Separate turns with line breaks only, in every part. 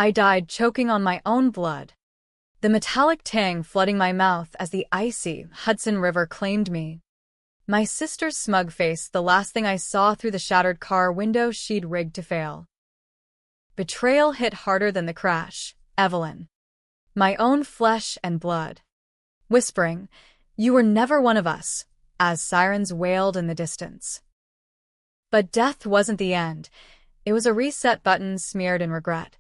I died choking on my own blood, the metallic tang flooding my mouth as the icy Hudson River claimed me. My sister's smug face, the last thing I saw through the shattered car window she'd rigged to fail. Betrayal hit harder than the crash, Evelyn. My own flesh and blood. Whispering, "You were never one of us," as sirens wailed in the distance. But death wasn't the end. It was a reset button smeared in regret.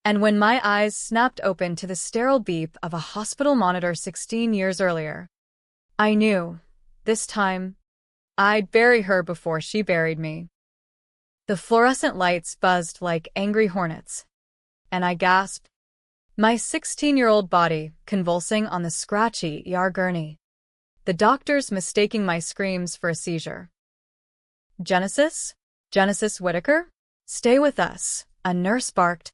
And when my eyes snapped open to the sterile beep of a hospital monitor 16 years earlier, I knew, this time, I'd bury her before she buried me. The fluorescent lights buzzed like angry hornets, and I gasped, my 16-year-old body convulsing on the scratchy ER gurney, the doctors mistaking my screams for a seizure. Genesis? Genesis Whitaker? Stay with us, a nurse barked,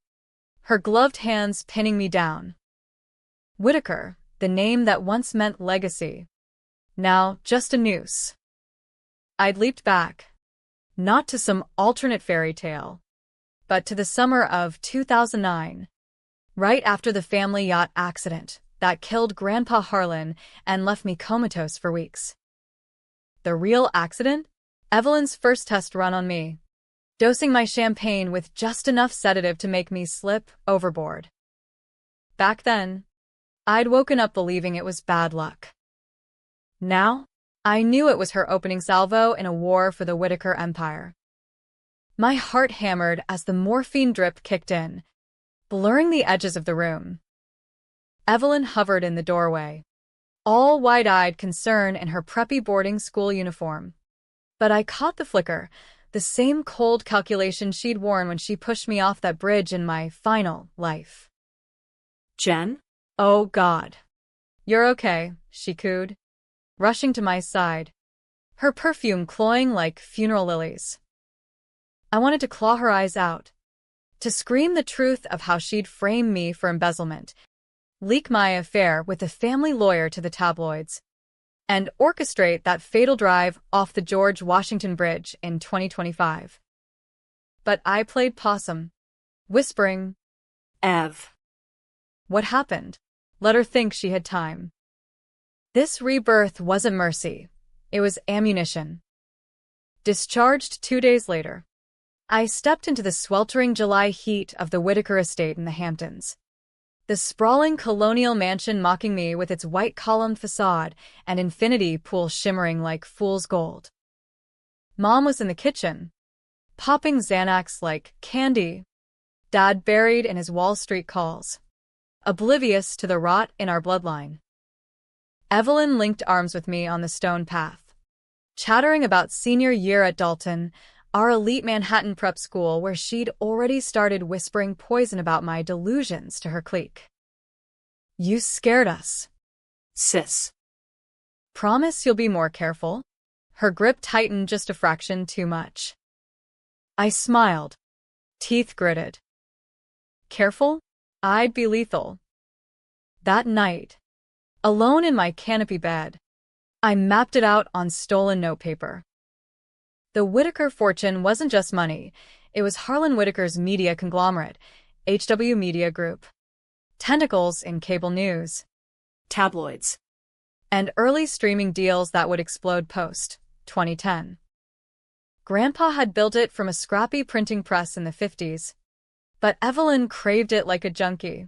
her gloved hands pinning me down. Whitaker, the name that once meant legacy. Now, just a noose. I'd leaped back, not to some alternate fairy tale, but to the summer of 2009, right after the family yacht accident that killed Grandpa Harlan and left me comatose for weeks. The real accident? Evelyn's first test run on me, dosing my champagne with just enough sedative to make me slip overboard. Back then, I'd woken up believing it was bad luck. Now, I knew it was her opening salvo in a war for the Whitaker empire. My heart hammered as the morphine drip kicked in, blurring the edges of the room. Evelyn hovered in the doorway, all wide-eyed concern in her preppy boarding school uniform. But I caught the flicker, the same cold calculation she'd worn when she pushed me off that bridge in my final life.
Jen?
Oh, God. You're okay, she cooed, rushing to my side, her perfume cloying like funeral lilies. I wanted to claw her eyes out, to scream the truth of how she'd frame me for embezzlement, leak my affair with the family lawyer to the tabloids, and orchestrate that fatal drive off the George Washington Bridge in 2025. But I played possum, whispering,
Ev.
What happened? Let her think she had time. This rebirth wasn't mercy. It was ammunition. Discharged 2 days later, I stepped into the sweltering July heat of the Whitaker estate in the Hamptons. The sprawling colonial mansion mocking me with its white-columned facade and infinity pool shimmering like fool's gold. Mom was in the kitchen, popping Xanax like candy. Dad buried in his Wall Street calls, oblivious to the rot in our bloodline. Evelyn linked arms with me on the stone path, chattering about senior year at Dalton, our elite Manhattan prep school where she'd already started whispering poison about my delusions to her clique. You scared us,
Sis.
Promise you'll be more careful? Her grip tightened just a fraction too much. I smiled, teeth gritted. Careful? I'd be lethal. That night, alone in my canopy bed, I mapped it out on stolen notepaper. The Whitaker fortune wasn't just money, it was Harlan Whitaker's media conglomerate, HW Media Group. Tentacles in cable news,
Tabloids,
and early streaming deals that would explode post-2010. Grandpa had built it from a scrappy printing press in the 50s, but Evelyn craved it like a junkie,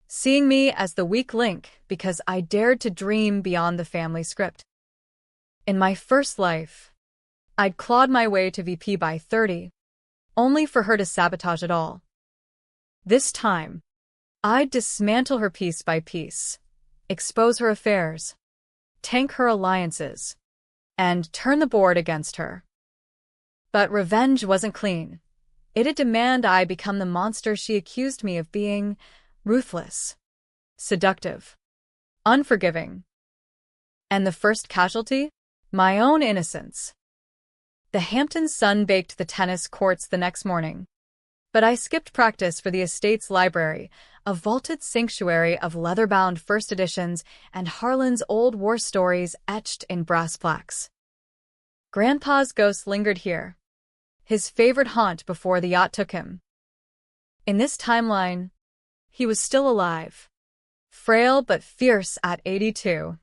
seeing me as the weak link because I dared to dream beyond the family script. In my first life, I'd clawed my way to VP by 30, only for her to sabotage it all. This time, I'd dismantle her piece by piece, expose her affairs, tank her alliances, and turn the board against her. But revenge wasn't clean. It'd demand I become the monster she accused me of being: ruthless, seductive, unforgiving. And the first casualty? My own innocence. The Hamptons sun baked the tennis courts the next morning, but I skipped practice for the estate's library, a vaulted sanctuary of leather-bound first editions and Harlan's old war stories etched in brass plaques. Grandpa's ghost lingered here, his favorite haunt before the yacht took him. In this timeline, he was still alive, frail but fierce at 82,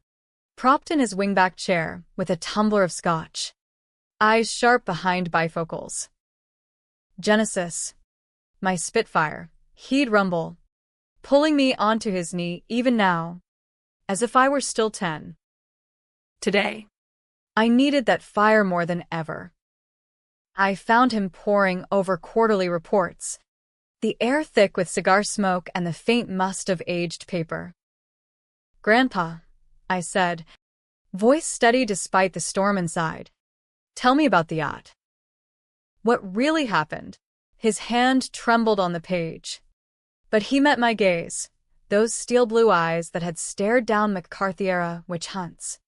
propped in his wingback chair with a tumbler of scotch, eyes sharp behind bifocals. Genesis, my Spitfire, he'd rumble, pulling me onto his knee even now, as if I were still 10.
Today,
I needed that fire more than ever. I found him poring over quarterly reports, the air thick with cigar smoke and the faint must of aged paper. "Grandpa," I said, voice steady despite the storm inside, "tell me about the yacht." What really happened? His hand trembled on the page. But he met my gaze, those steel blue eyes that had stared down McCarthy-era witch hunts.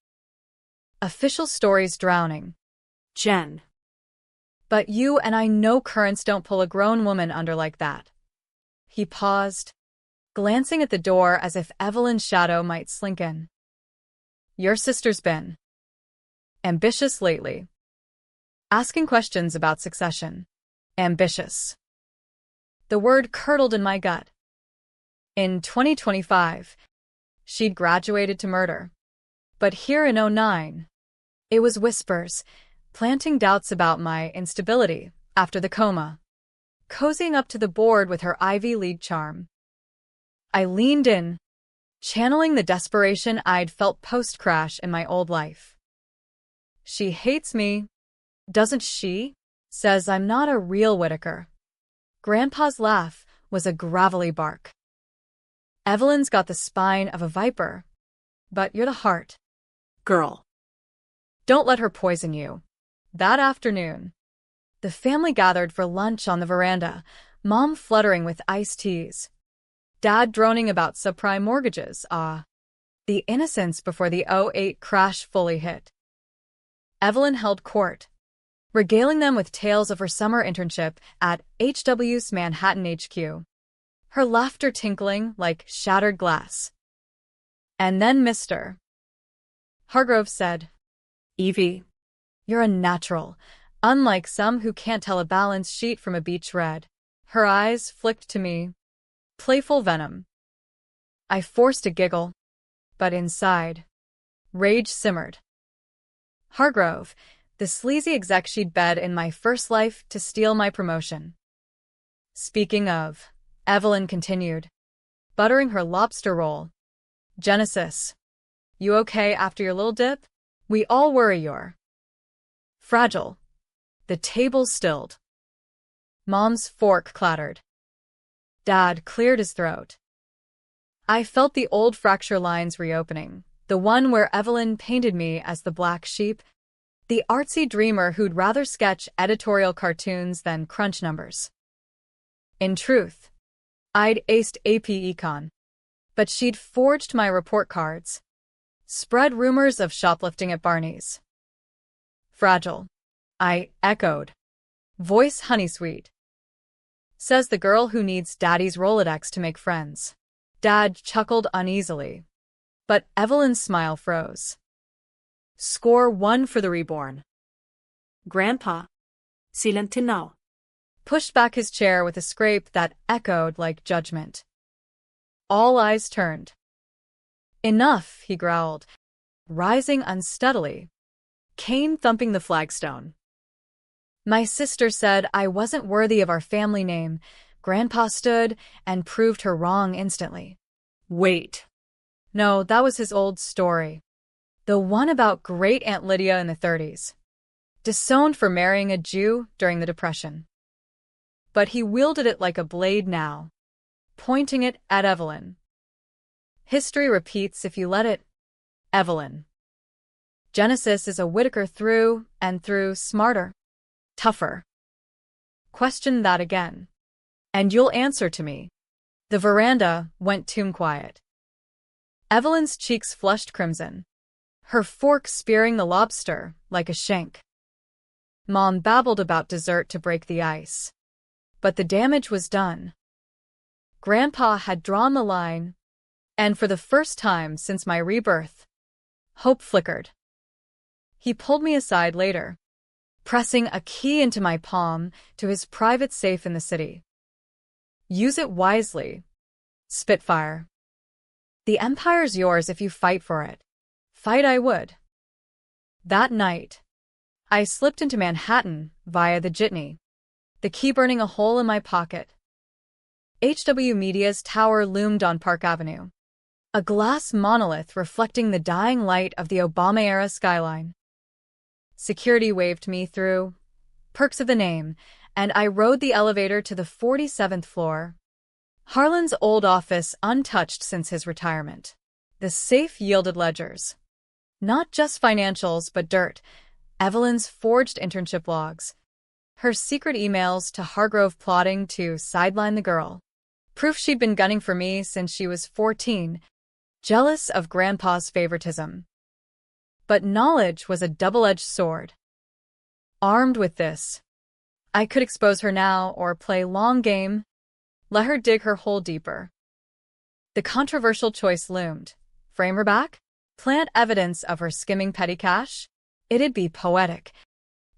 Official stories drowning.
Jen.
But you and I know currents don't pull a grown woman under like that. He paused, glancing at the door as if Evelyn's shadow might slink in. Your sister's been ambitious lately. Asking questions about succession. Ambitious. The word curdled in my gut. In 2025, she'd graduated to murder. But here in 2009, it was whispers, planting doubts about my instability after the coma, cozying up to the board with her Ivy League charm. I leaned in, channeling the desperation I'd felt post-crash in my old life. She hates me, doesn't she? Says I'm not a real Whitaker. Grandpa's laugh was a gravelly bark. Evelyn's got the spine of a viper, but you're the heart.
Girl.
Don't let her poison you. That afternoon, the family gathered for lunch on the veranda, Mom fluttering with iced teas, Dad droning about subprime mortgages. The innocence before the '08 crash fully hit. Evelyn held court, regaling them with tales of her summer internship at HW's Manhattan HQ, her laughter tinkling like shattered glass. And then Mr. Hargrove said, "Evie, you're a natural, unlike some who can't tell a balance sheet from a beach red." Her eyes flicked to me, playful venom. I forced a giggle, but inside, rage simmered. Hargrove, the sleazy exec she'd bed in my first life to steal my promotion. Speaking of, Evelyn continued, buttering her lobster roll. Genesis, you okay after your little dip? We all worry you're fragile. The table stilled. Mom's fork clattered. Dad cleared his throat. I felt the old fracture lines reopening, the one where Evelyn painted me as the black sheep, the artsy dreamer who'd rather sketch editorial cartoons than crunch numbers. In truth, I'd aced AP Econ, but she'd forged my report cards, spread rumors of shoplifting at Barney's. Fragile, I echoed, voice honey-sweet. Says the girl who needs Daddy's Rolodex to make friends. Dad chuckled uneasily, but Evelyn's smile froze. Score 1 for the reborn.
Grandpa. Silenti now.
Pushed back his chair with a scrape that echoed like judgment. All eyes turned. Enough, he growled, rising unsteadily, cane thumping the flagstone. My sister said I wasn't worthy of our family name. Grandpa stood and proved her wrong instantly.
Wait.
No, that was his old story. The one about Great Aunt Lydia in the 30s. Disowned for marrying a Jew during the Depression. But he wielded it like a blade now, pointing it at Evelyn. History repeats if you let it. Evelyn. Genesis is a Whitaker through and through, smarter, tougher. Question that again, and you'll answer to me. The veranda went tomb quiet. Evelyn's cheeks flushed crimson, her fork spearing the lobster like a shank. Mom babbled about dessert to break the ice. But the damage was done. Grandpa had drawn the line, and for the first time since my rebirth, hope flickered. He pulled me aside later, pressing a key into my palm to his private safe in the city. Use it wisely. Spitfire. The empire's yours if you fight for it. Fight I would. That night, I slipped into Manhattan via the jitney, the key burning a hole in my pocket. HW Media's tower loomed on Park Avenue, a glass monolith reflecting the dying light of the Obama-era skyline. Security waved me through, perks of the name, and I rode the elevator to the 47th floor. Harlan's old office untouched since his retirement. The safe yielded ledgers. Not just financials, but dirt. Evelyn's forged internship logs. Her secret emails to Hargrove plotting to sideline the girl. Proof she'd been gunning for me since she was 14, jealous of Grandpa's favoritism. But knowledge was a double-edged sword. Armed with this, I could expose her now or play long game, let her dig her hole deeper. The controversial choice loomed. Frame her back? Plant evidence of her skimming petty cash? It'd be poetic.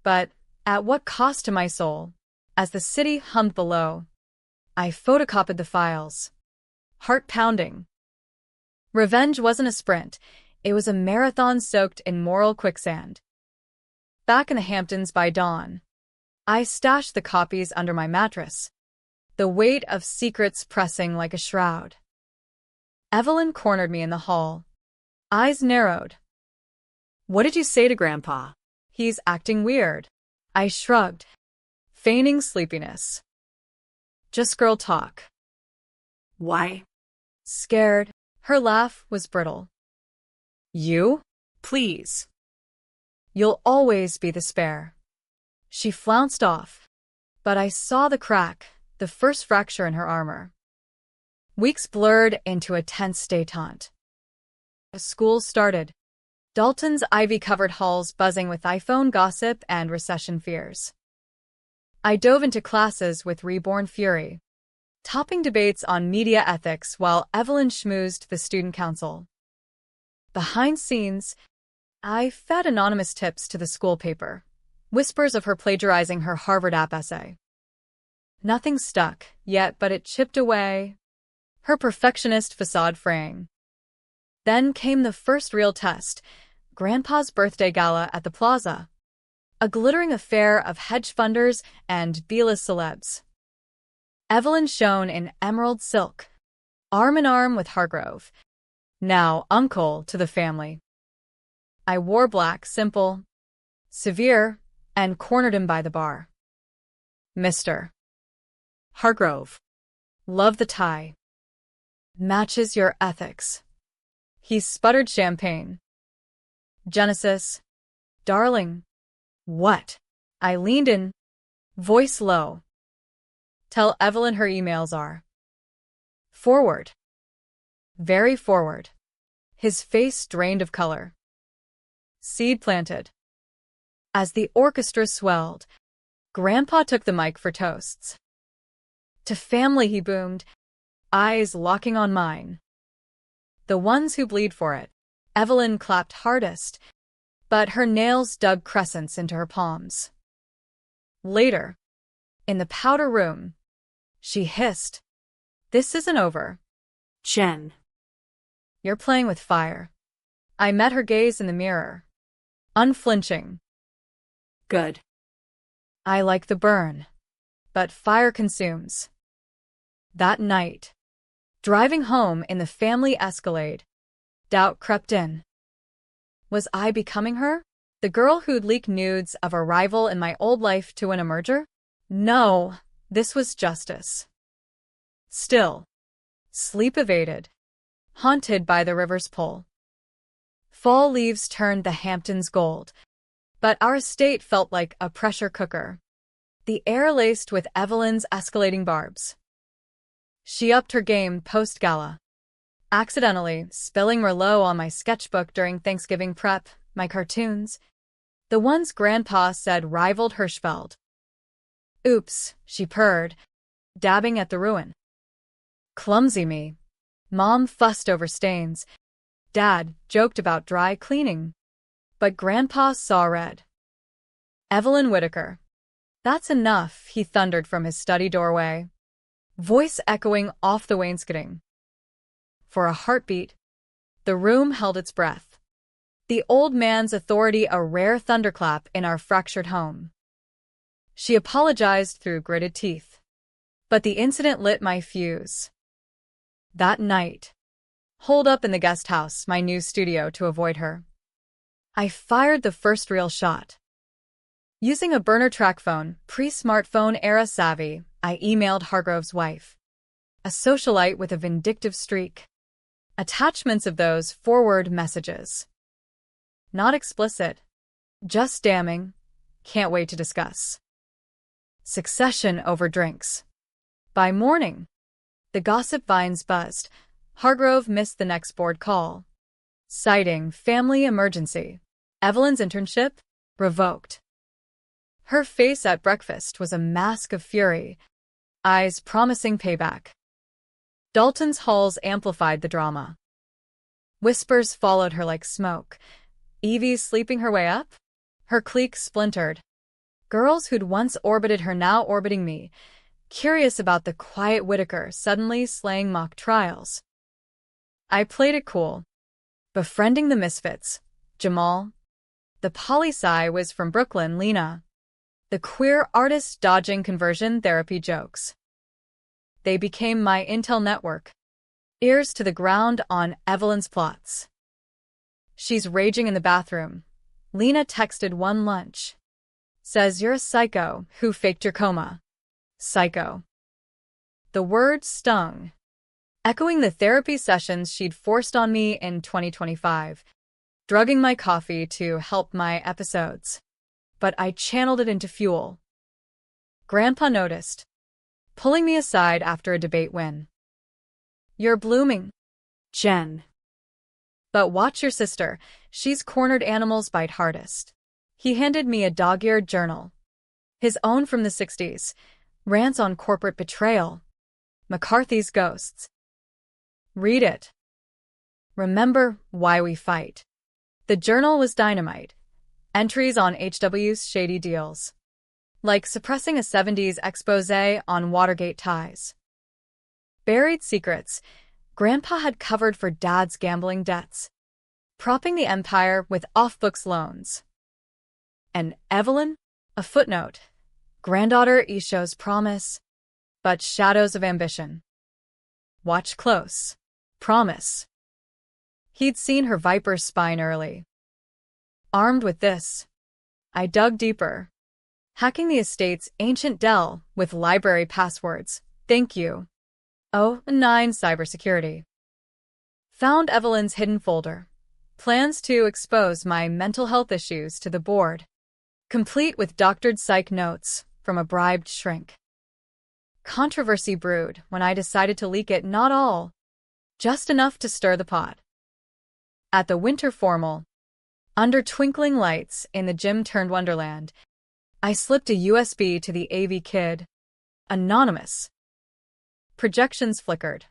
But at what cost to my soul? As the city hummed below, I photocopied the files. Heart pounding. Revenge wasn't a sprint. It was a marathon soaked in moral quicksand. Back in the Hamptons by dawn, I stashed the copies under my mattress, the weight of secrets pressing like a shroud. Evelyn cornered me in the hall, eyes narrowed.
What did you say to Grandpa?
He's acting weird. I shrugged, feigning sleepiness. Just girl talk.
Why?
Scared. Her laugh was brittle. You?
Please.
You'll always be the spare. She flounced off, but I saw the crack, the first fracture in her armor. Weeks blurred into a tense détente. School started. Dalton's ivy-covered halls buzzing with iPhone gossip and recession fears. I dove into classes with reborn fury, topping debates on media ethics while Evelyn schmoozed the student council. Behind scenes, I fed anonymous tips to the school paper, whispers of her plagiarizing her Harvard app essay. Nothing stuck yet, but it chipped away, her perfectionist facade fraying. Then came the first real test, Grandpa's birthday gala at the plaza, a glittering affair of hedge funders and B-list celebs. Evelyn shone in emerald silk, arm in arm with Hargrove, now uncle to the family. I wore black, simple, severe, and cornered him by the bar. Mr.
Hargrove.
Love the tie. Matches your ethics. He sputtered champagne. Genesis. Darling. What? I leaned in, voice low. Tell Evelyn her emails are. Forward. Very forward. His face drained of color. Seed planted. As the orchestra swelled, Grandpa took the mic for toasts. To family, he boomed, eyes locking on mine. The ones who bleed for it. Evelyn clapped hardest, but her nails dug crescents into her palms. Later, in the powder room, she hissed, "This isn't over."
Jen.
You're playing with fire. I met her gaze in the mirror, unflinching.
Good.
I like the burn, but fire consumes. That night, driving home in the family Escalade, doubt crept in. Was I becoming her? The girl who'd leak nudes of a rival in my old life to an emerger? No, this was justice. Still, sleep evaded, haunted by the river's pull. Fall leaves turned the Hamptons gold, but our estate felt like a pressure cooker, the air laced with Evelyn's escalating barbs. She upped her game post-gala, accidentally spilling Merlot on my sketchbook during Thanksgiving prep, my cartoons, the ones Grandpa said rivaled Hirschfeld. Oops, she purred, dabbing at the ruin. Clumsy me. Mom fussed over stains. Dad joked about dry cleaning. But Grandpa saw red. Evelyn Whitaker. That's enough, he thundered from his study doorway. voice echoing off the wainscoting. For a heartbeat, the room held its breath. The old man's authority a rare thunderclap in our fractured home. She apologized through gritted teeth. But the incident lit my fuse. That night, holed up in the guest house, my new studio, to avoid her, I fired the first real shot. Using a burner track phone, pre-smartphone era savvy, I emailed Hargrove's wife, a socialite with a vindictive streak. Attachments of those forward messages. Not explicit, just damning. Can't wait to discuss. Succession over drinks. By morning, the gossip vines buzzed. Hargrove missed the next board call, citing family emergency. Evelyn's internship revoked. Her face at breakfast was a mask of fury, eyes promising payback. Dalton's halls amplified the drama. Whispers followed her like smoke. Evie's sleeping her way up? Her clique splintered. Girls who'd once orbited her now orbiting me, curious about the quiet Whitaker suddenly slaying mock trials. I played it cool, befriending the misfits. Jamal. The poli-sci was from Brooklyn, Lena. The queer artist dodging conversion therapy jokes. They became my intel network. Ears to the ground on Evelyn's plots. She's raging in the bathroom. Lena texted one lunch. Says you're a psycho who faked your coma. Psycho. The word stung, echoing the therapy sessions she'd forced on me in 2025, drugging my coffee to help my episodes. But I channeled it into fuel. Grandpa noticed, pulling me aside after a debate win. You're blooming,
Jen.
but watch your sister. She's cornered animals bite hardest. He handed me a dog-eared journal. His own from the 60s. Rants on corporate betrayal. McCarthy's ghosts. Read it. Remember why we fight. The journal was dynamite. Entries on HW's shady deals. Like suppressing a 70s expose on Watergate ties. Buried secrets Grandpa had covered for Dad's gambling debts. Propping the empire with off-books loans. And Evelyn? A footnote. Granddaughter shows promise, but shadows of ambition. Watch close. Promise. He'd seen her viper's spine early. Armed with this, I dug deeper. Hacking the estate's ancient Dell with library passwords. Thank you. 9 cybersecurity. Found Evelyn's hidden folder. Plans to expose my mental health issues to the board. Complete with doctored psych notes from a bribed shrink. Controversy brewed when I decided to leak it, not all, just enough to stir the pot. At the winter formal, under twinkling lights in the gym-turned-wonderland, I slipped a USB to the AV kid. Anonymous. Projections flickered.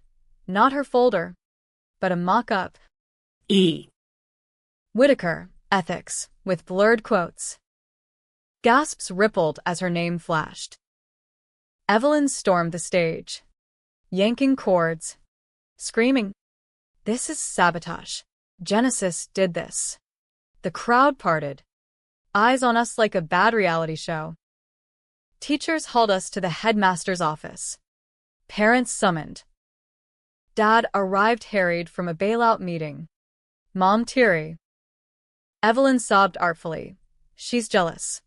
Not her folder, but a mock-up.
E.
Whitaker, ethics, with blurred quotes. Gasps rippled as her name flashed. Evelyn stormed the stage, yanking cords, screaming, "This is sabotage. Genesis did this." The crowd parted, eyes on us like a bad reality show. Teachers hauled us to the headmaster's office. Parents summoned. Dad arrived harried from a bailout meeting. Mom teary. Evelyn sobbed artfully. She's jealous.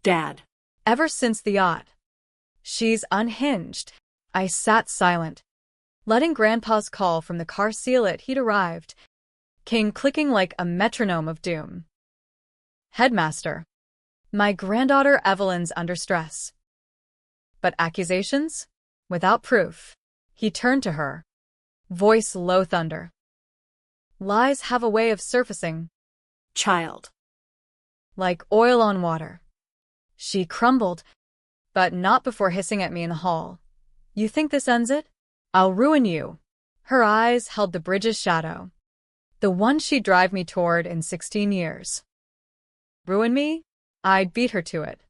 Dad.
Ever since the yacht. She's unhinged. I sat silent, letting Grandpa's call from the car seal it. He'd arrived. Came clicking like a metronome of doom. Headmaster. My granddaughter Evelyn's under stress. But accusations? Without proof. He turned to her. Voice low thunder. Lies have a way of surfacing.
Child.
Like oil on water. She crumbled, but not before hissing at me in the hall. You think this ends it? I'll ruin you. Her eyes held the bridge's shadow. The one she'd drive me toward in 16 years. Ruin me? I'd beat her to it.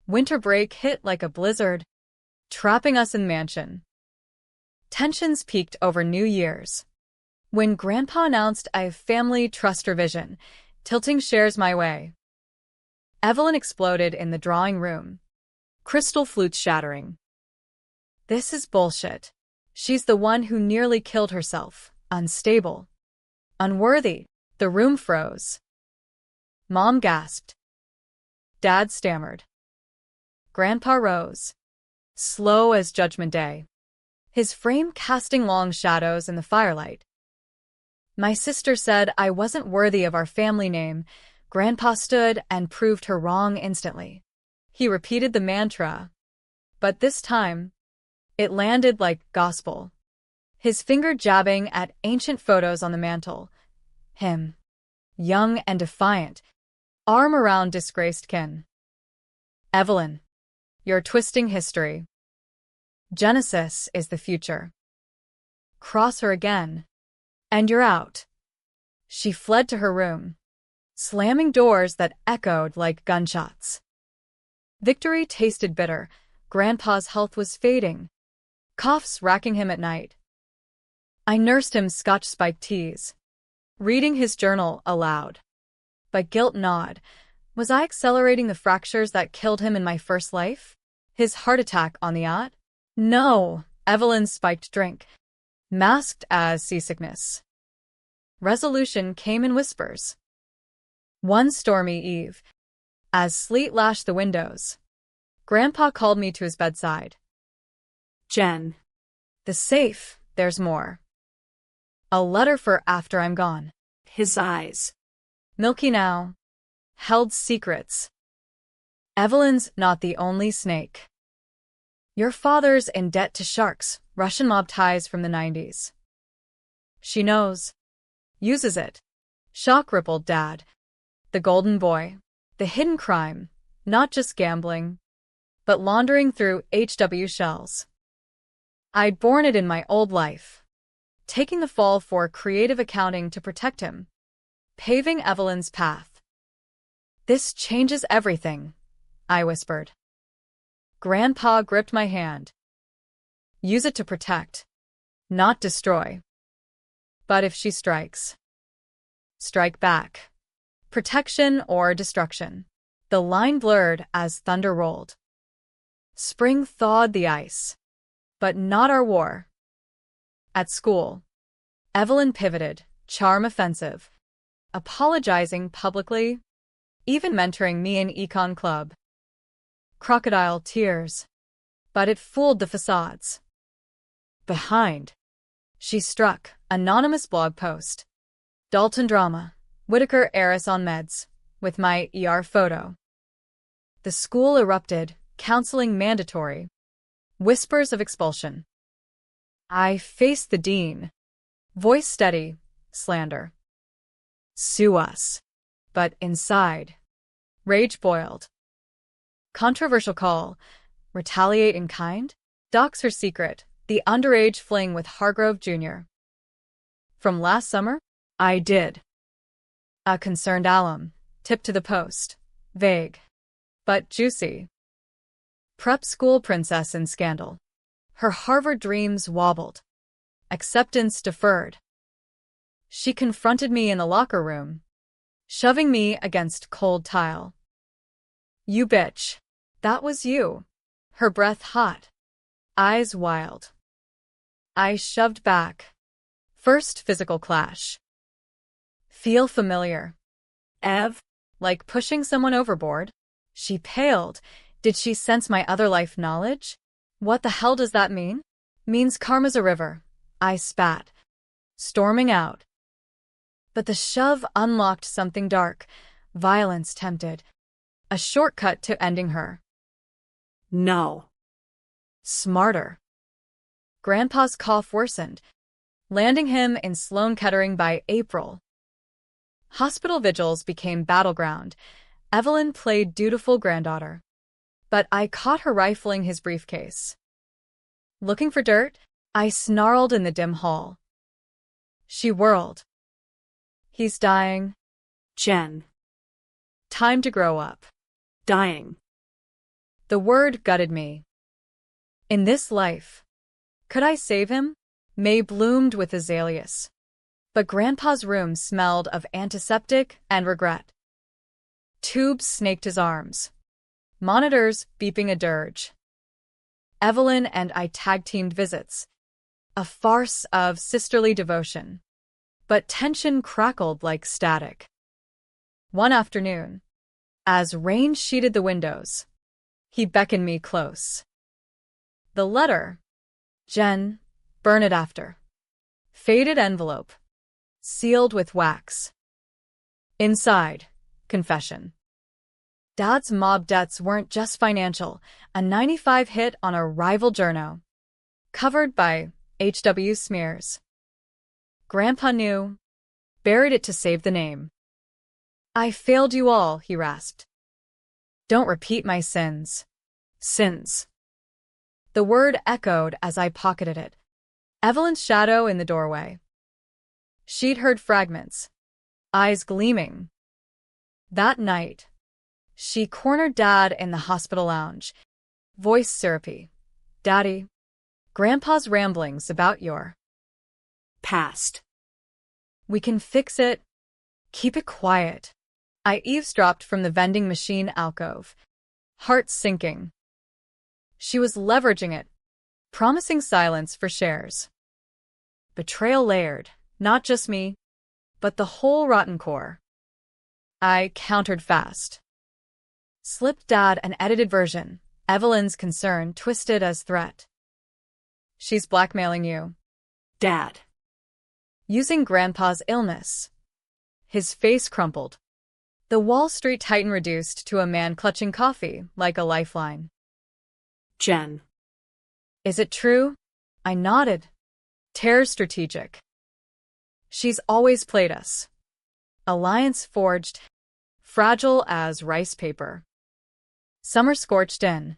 Winter break hit like a blizzard. trapping us in mansion. Tensions peaked over New Year's. When Grandpa announced a family trust revision, tilting shares my way. Evelyn exploded in the drawing room. Crystal flutes shattering. This is bullshit. She's the one who nearly killed herself. Unstable. Unworthy. The room froze. Mom gasped. Dad stammered. Grandpa rose. Slow as Judgment Day. His frame casting long shadows in the firelight. My sister said I wasn't worthy of our family name. Grandpa stood and proved her wrong instantly. He repeated the mantra. But this time, it landed like gospel. His finger jabbing at ancient photos on the mantel. Him. Young and defiant. Arm around disgraced kin. Evelyn. You're twisting history. Genesis is the future. Cross her again. And you're out. She fled to her room, slamming doors that echoed like gunshots. Victory tasted bitter. Grandpa's health was fading, coughs racking him at night. I nursed him Scotch-spiked teas, reading his journal aloud. But guilt gnawed. Was I accelerating the fractures that killed him in my first life? His heart attack on the yacht? No, Evelyn's spiked drink, masked as seasickness. Resolution came in whispers. One stormy eve, as sleet lashed the windows, Grandpa called me to his bedside.
Jen.
The safe, there's more. A letter for after I'm gone.
His eyes.
Milky now. Held secrets. Evelyn's not the only snake. Your father's in debt to sharks, Russian mob ties from the 90s. She knows. Uses it. Shock rippled Dad. The golden boy. The hidden crime. Not just gambling, but laundering through HW shells. I'd borne it in my old life. Taking the fall for creative accounting to protect him. Paving Evelyn's path. This changes everything, I whispered. Grandpa gripped my hand. Use it to protect, not destroy. But if she strikes, strike back. Protection or destruction. The line blurred as thunder rolled. Spring thawed the ice. But not our war. At school, Evelyn pivoted, charm offensive, apologizing publicly, even mentoring me in econ club. Crocodile tears. But it fooled the facades. Behind, she struck, anonymous blog post. Dalton drama, Whitaker heiress on meds, with my ER photo. The school erupted, counseling mandatory. Whispers of expulsion. I faced the dean. Voice steady, slander. Sue us. But inside, rage boiled. Controversial call. Retaliate in kind? Dox her secret, the underage fling with Hargrove Jr. From last summer? I did. A concerned alum, tipped to the post. Vague. But juicy. Prep school princess in scandal. Her Harvard dreams wobbled. Acceptance deferred. She confronted me in the locker room, shoving me against cold tile. You bitch. That was you. Her breath hot. Eyes wild. I shoved back. First physical clash. Feel familiar.
Ev.
Like pushing someone overboard? She paled. Did she sense my other life knowledge? What the hell does that mean? Means karma's a river. I spat. Storming out. But the shove unlocked something dark. Violence tempted. A shortcut to ending her.
No.
Smarter. Grandpa's cough worsened, landing him in Sloan Kettering by April. Hospital vigils became battleground. Evelyn played dutiful granddaughter. But I caught her rifling his briefcase. Looking for dirt? I snarled in the dim hall. She whirled. He's dying.
Jen.
Time to grow up.
Dying.
The word gutted me. In this life, could I save him? May bloomed with azaleas, but Grandpa's room smelled of antiseptic and regret. Tubes snaked his arms, monitors beeping a dirge. Evelyn and I tag-teamed visits, a farce of sisterly devotion, but tension crackled like static. One afternoon, as rain sheeted the windows, he beckoned me close. The letter, Jen, burn it after. Faded envelope, sealed with wax. Inside, confession. Dad's mob debts weren't just financial, a 95 hit on a rival journo, covered by HW smears. Grandpa knew, buried it to save the name. I failed you all, he rasped. Don't repeat my sins. Sins. The word echoed as I pocketed it. Evelyn's shadow in the doorway. She'd heard fragments, eyes gleaming. That night, she cornered Dad in the hospital lounge, voice syrupy. Daddy, Grandpa's ramblings about your
Past.
We can fix it. Keep it quiet. I eavesdropped from the vending machine alcove, heart sinking. She was leveraging it, promising silence for shares. Betrayal layered, not just me, but the whole rotten core. I countered fast. Slipped Dad an edited version, Evelyn's concern twisted as threat. She's blackmailing you.
Dad.
Using Grandpa's illness. His face crumpled. The Wall Street titan reduced to a man clutching coffee like a lifeline.
Jen.
Is it true? I nodded. Terror strategic. She's always played us. Alliance forged, fragile as rice paper. Summer scorched in.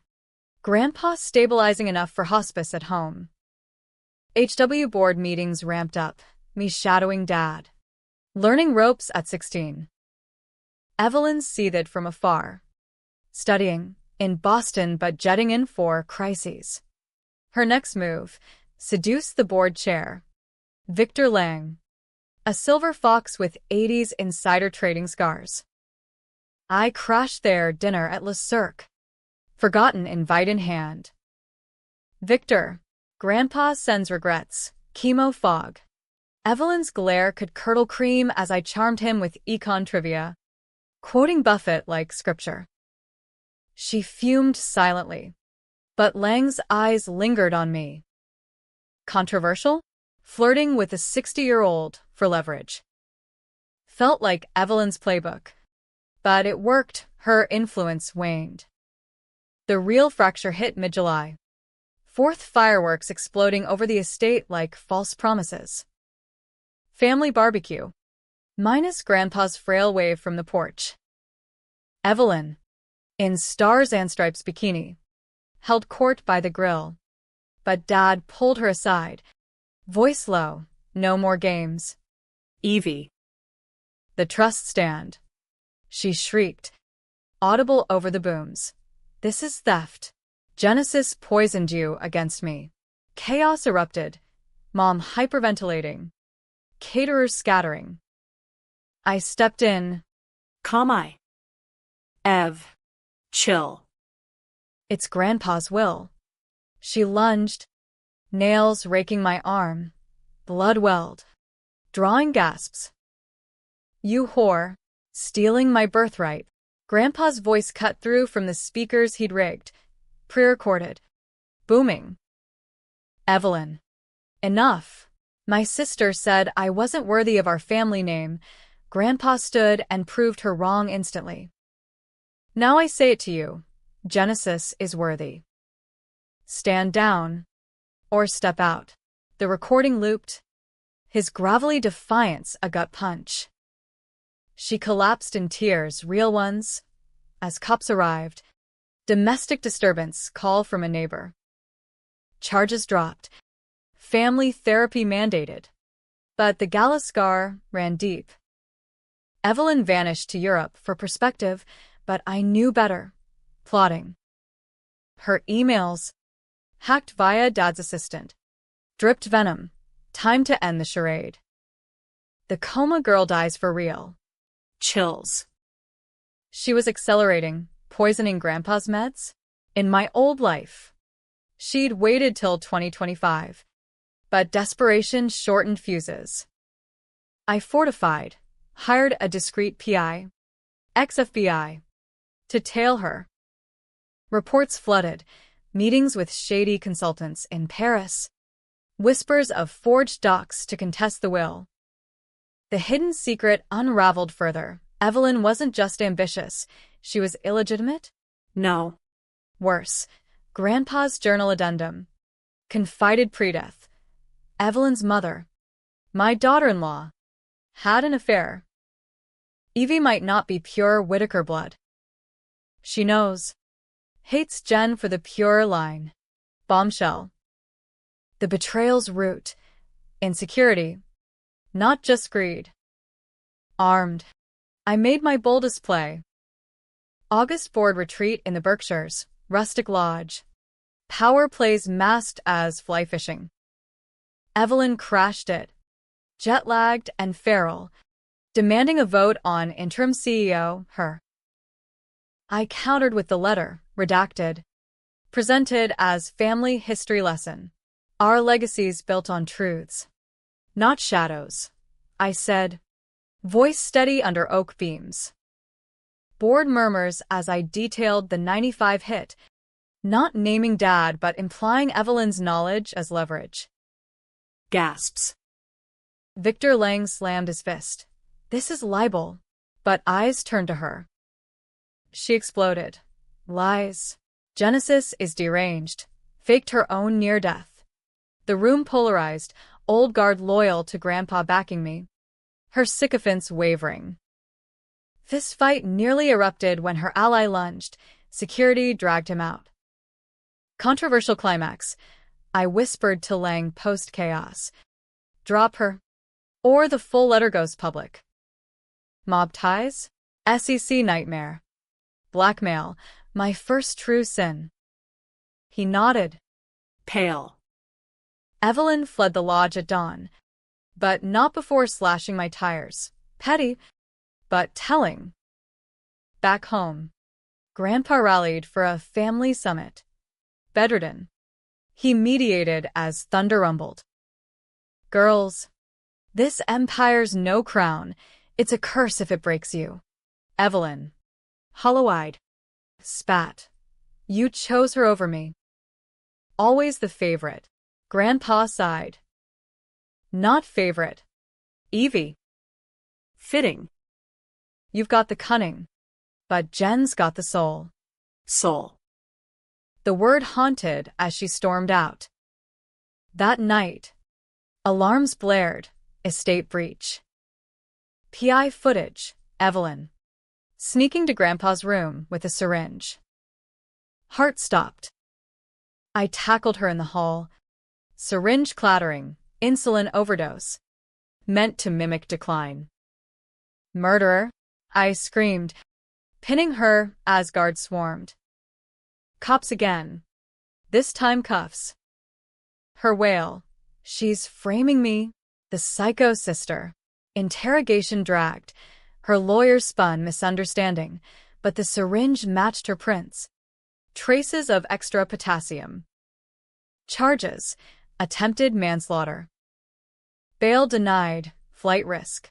Grandpa stabilizing enough for hospice at home. HW board meetings ramped up, me shadowing Dad. Learning ropes at 16. Evelyn seethed from afar. Studying, in Boston but jetting in for crises. Her next move, seduce the board chair. Victor Lang. A silver fox with 80s insider trading scars. I crashed their dinner at Le Cirque. Forgotten invite in hand. Victor. Grandpa sends regrets. Chemo fog. Evelyn's glare could curdle cream as I charmed him with econ trivia, quoting Buffett like scripture. She fumed silently, but Lang's eyes lingered on me. Controversial? Flirting with a 60-year-old for leverage. Felt like Evelyn's playbook, but it worked. Her influence waned. The real fracture hit mid-July. Fourth fireworks exploding over the estate like false promises. Family barbecue. Minus Grandpa's frail wave from the porch. Evelyn, in Stars and Stripes bikini, held court by the grill. But Dad pulled her aside. Voice low, no more games.
Evie.
The trust stand. She shrieked, audible over the booms. This is theft. Genesis poisoned you against me. Chaos erupted. Mom hyperventilating. Caterers scattering. I stepped in.
Calm eye. Ev. Chill.
It's Grandpa's will. She lunged, nails raking my arm. Blood welled. Drawing gasps. You whore. Stealing my birthright. Grandpa's voice cut through from the speakers he'd rigged. Pre-recorded. Booming. Evelyn. Enough. My sister said I wasn't worthy of our family name. Grandpa stood and proved her wrong instantly. Now I say it to you. Genesis is worthy. Stand down. Or step out. The recording looped. His gravelly defiance a gut punch. She collapsed in tears, real ones. As cops arrived. Domestic disturbance, call from a neighbor. Charges dropped. Family therapy mandated. But the gala scar ran deep. Evelyn vanished to Europe for perspective, but I knew better. Plotting. Her emails Hacked via Dad's assistant. Dripped venom. Time to end the charade. The coma girl dies for real.
Chills.
She was accelerating, poisoning Grandpa's meds? In my old life. She'd waited till 2025. But desperation shortened fuses. I fortified, hired a discreet PI, ex-FBI, to tail her. Reports flooded, meetings with shady consultants in Paris, whispers of forged docs to contest the will. The hidden secret unraveled further. Evelyn wasn't just ambitious, she was illegitimate?
No.
Worse, Grandpa's journal addendum. Confided pre-death. Evelyn's mother, my daughter-in-law, had an affair. Evie might not be pure Whittaker blood. She knows. Hates Jen for the pure line. Bombshell. The betrayal's root. Insecurity. Not just greed. Armed. I made my boldest play. August board retreat in the Berkshires, rustic lodge. Power plays masked as fly fishing. Evelyn crashed it. Jet-lagged and feral, demanding a vote on interim CEO, her. I countered with the letter, redacted. Presented as family history lesson. Our legacies built on truths. Not shadows. I said. Voice steady under oak beams. Bored murmurs as I detailed the 95 hit, not naming Dad but implying Evelyn's knowledge as leverage.
Gasps.
Victor Lang slammed his fist. This is libel. But eyes turned to her. She exploded. Lies. Genesis is deranged. Faked her own near death. The room polarized, old guard loyal to Grandpa backing me. Her sycophants wavering. Fistfight nearly erupted when her ally lunged. Security dragged him out. Controversial climax. I whispered to Lang post-chaos. Drop her. Or the full letter goes public. Mob ties? SEC nightmare. Blackmail. My first true sin. He nodded.
Pale.
Evelyn fled the lodge at dawn. But not before slashing my tires. Petty, but telling. Back home. Grandpa rallied for a family summit. Bedridden. He mediated as thunder rumbled. Girls. This empire's no crown. It's a curse if it breaks you. Evelyn. Hollow-eyed. Spat. You chose her over me. Always the favorite. Grandpa sighed. Not favorite. Evie.
Fitting.
You've got the cunning. But Jen's got the soul.
Soul.
The word haunted as she stormed out. That night. Alarms blared. Estate breach. PI footage. Evelyn. Sneaking to Grandpa's room with a syringe. Heart stopped. I tackled her in the hall. Syringe clattering. Insulin overdose. Meant to mimic decline. Murderer, I screamed, pinning her as guards swarmed. Cops again. This time cuffs. Her wail. She's framing me, the psycho sister. Interrogation dragged. Her lawyer spun misunderstanding, but the syringe matched her prints. Traces of extra potassium. Charges. Attempted manslaughter. Bail denied. Flight risk.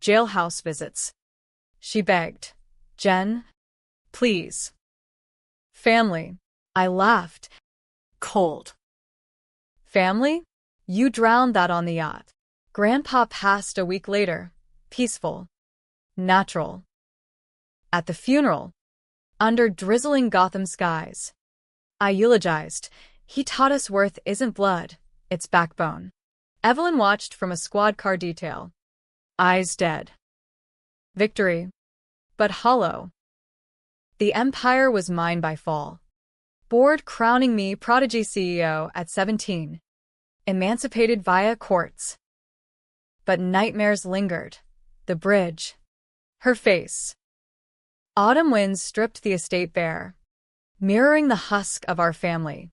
Jailhouse visits. She begged. Jen, please. Family. I laughed.
Cold.
Family? You drowned that on the yacht. Grandpa passed a week later. Peaceful. Natural. At the funeral. Under drizzling Gotham skies. I eulogized. He taught us worth isn't blood, it's backbone. Evelyn watched from a squad car detail. Eyes dead. Victory. But hollow. The empire was mine by fall. Board crowning me prodigy CEO at 17. Emancipated via courts. But nightmares lingered. The bridge. Her face. Autumn winds stripped the estate bare, mirroring the husk of our family.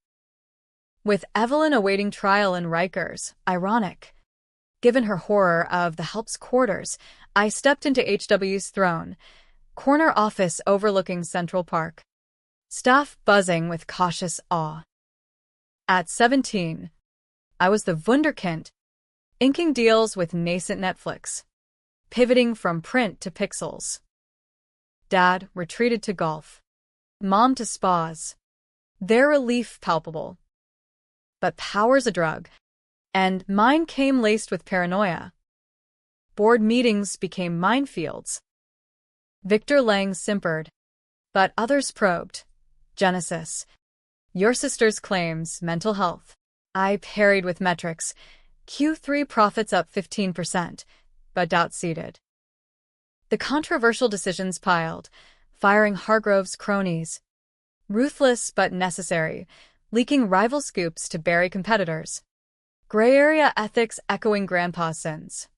With Evelyn awaiting trial in Rikers, ironic. Given her horror of the help's quarters, I stepped into HW's throne, corner office overlooking Central Park. Staff buzzing with cautious awe. At 17, I was the Wunderkind, inking deals with nascent Netflix, pivoting from print to pixels. Dad retreated to golf. Mom to spas. Their relief palpable. But power's a drug, and mine came laced with paranoia. Board meetings became minefields. Victor Lang simpered, but others probed. Genesis. Your sister's claims, mental health. I parried with metrics. Q3 profits up 15%, but doubt seeded. The controversial decisions piled, firing Hargrove's cronies. Ruthless but necessary, leaking rival scoops to bury competitors. Gray area ethics echoing grandpa's sins.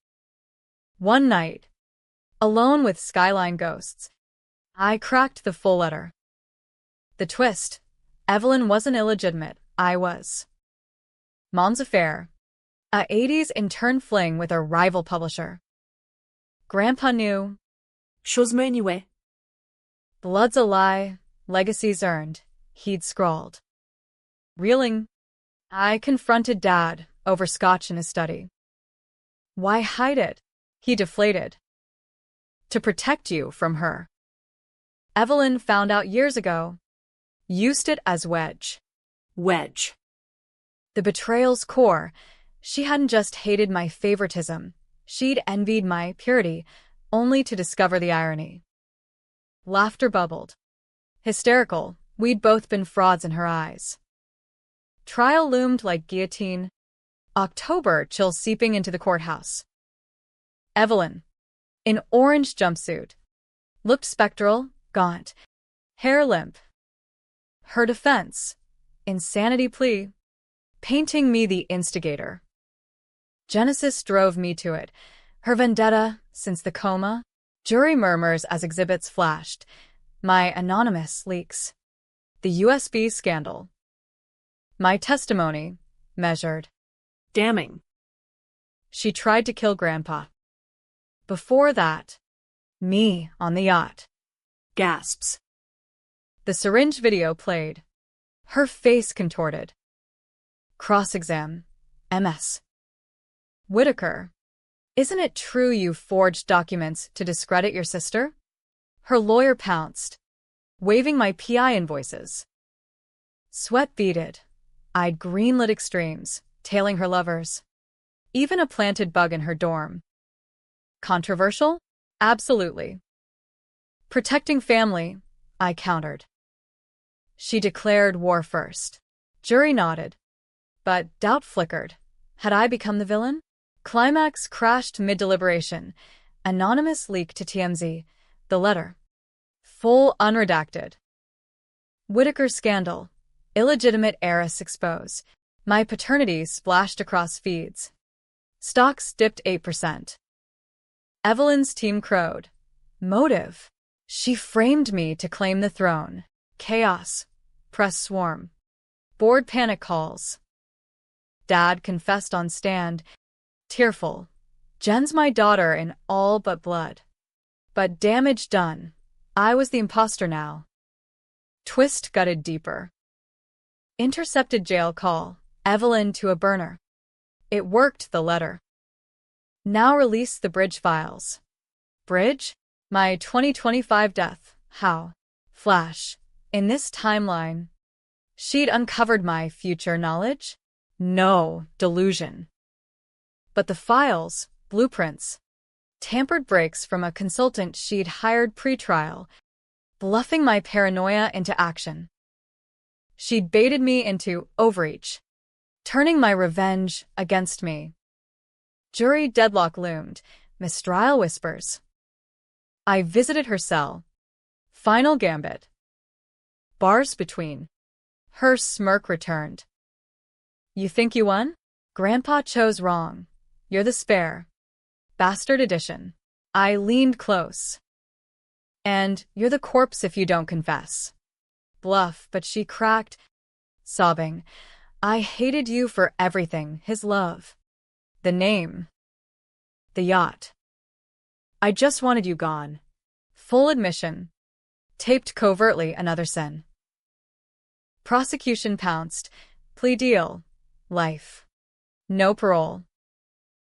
One night, alone with skyline ghosts, I cracked the full letter. The twist: Evelyn wasn't illegitimate, I was. Mom's affair. A 80s intern fling with a rival publisher. Grandpa knew.
Chose me anyway.
Blood's a lie, legacies earned, he'd scrawled. Reeling, I confronted Dad over scotch in his study. Why hide it? He deflated. To protect you from her. Evelyn found out years ago. Used it as wedge.
Wedge.
The betrayal's core. She hadn't just hated my favoritism. She'd envied my purity, only to discover the irony. Laughter bubbled. Hysterical, we'd both been frauds in her eyes. Trial loomed like guillotine. October chill seeping into the courthouse. Evelyn, in orange jumpsuit, looked spectral, gaunt, hair limp. Her defense, insanity plea, painting me the instigator. Genesis drove me to it. Her vendetta, since the coma, jury murmurs as exhibits flashed. My anonymous leaks. The USB scandal. My testimony, measured.
Damning.
She tried to kill Grandpa. Before that, me on the yacht.
Gasps.
The syringe video played. Her face contorted. Cross-exam. MS. Whitaker. Isn't it true you forged documents to discredit your sister? Her lawyer pounced, waving my PI invoices. Sweat beaded. I'd greenlit extremes, tailing her lovers. Even a planted bug in her dorm. Controversial? Absolutely. Protecting family, I countered. She declared war first. Jury nodded. But doubt flickered. Had I become the villain? Climax crashed mid-deliberation. Anonymous leak to TMZ. The letter. Full unredacted. Whitaker scandal. Illegitimate heiress expose. My paternity splashed across feeds. Stocks dipped 8%. Evelyn's team crowed. Motive. She framed me to claim the throne. Chaos. Press swarm. Board panic calls. Dad confessed on stand. Tearful. Jen's my daughter in all but blood. But damage done. I was the imposter now. Twist gutted deeper. Intercepted jail call. Evelyn to a burner. It worked, the letter. Now release the bridge files. Bridge? My 2025 death. How? Flash. In this timeline. She'd uncovered my future knowledge? No, delusion. But the files, blueprints, tampered breaks from a consultant she'd hired pre-trial, bluffing my paranoia into action. She'd baited me into overreach, turning my revenge against me. Jury deadlock loomed, mistrial whispers. I visited her cell. Final gambit. Bars between. Her smirk returned. You think you won? Grandpa chose wrong. You're the spare. Bastard edition. I leaned close. And you're the corpse if you don't confess. Bluff, but she cracked, sobbing. I hated you for everything, his love, the name, the yacht. I just wanted you gone. Full admission. Taped covertly another sin. Prosecution pounced. Plea deal. Life. No parole.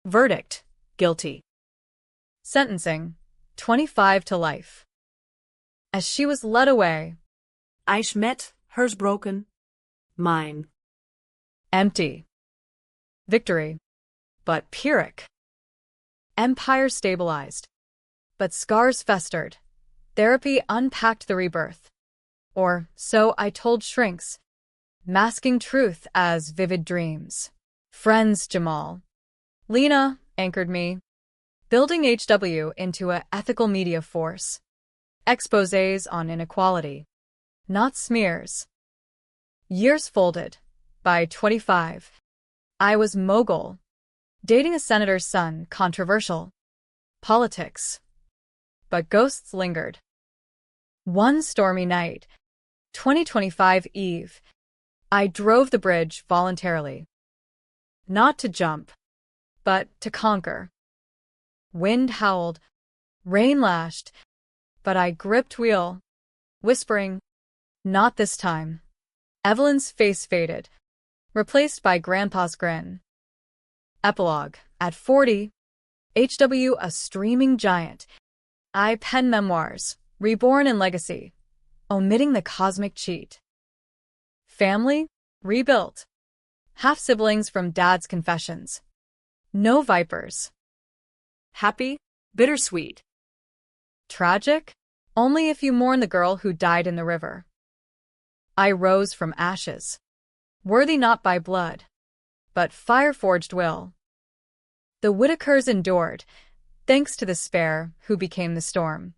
Verdict. Guilty. Sentencing. 25 to life. As she was led away.
Ich met, hers broken. Mine.
Empty. Victory. But Pyrrhic. Empire stabilized. But scars festered. Therapy unpacked the rebirth. Or so I told shrinks, masking truth as vivid dreams. Friends, Jamal. Lena anchored me, building HW into an ethical media force. Exposés on inequality, not smears. Years folded. By 25, I was mogul. Dating a senator's son, controversial. Politics. But ghosts lingered. One stormy night, 2025 Eve, I drove the bridge voluntarily. Not to jump, but to conquer. Wind howled, rain lashed, but I gripped wheel, whispering, "Not this time." Evelyn's face faded, replaced by Grandpa's grin. Epilogue. At 40, HW a streaming giant. I pen memoirs, reborn in legacy, omitting the cosmic cheat. Family, rebuilt. Half-siblings from Dad's confessions. No vipers.
Happy, bittersweet.
Tragic? Only if you mourn the girl who died in the river. I rose from ashes. Worthy not by blood, but fire-forged will. The Whitakers endured, thanks to the spare who became the storm.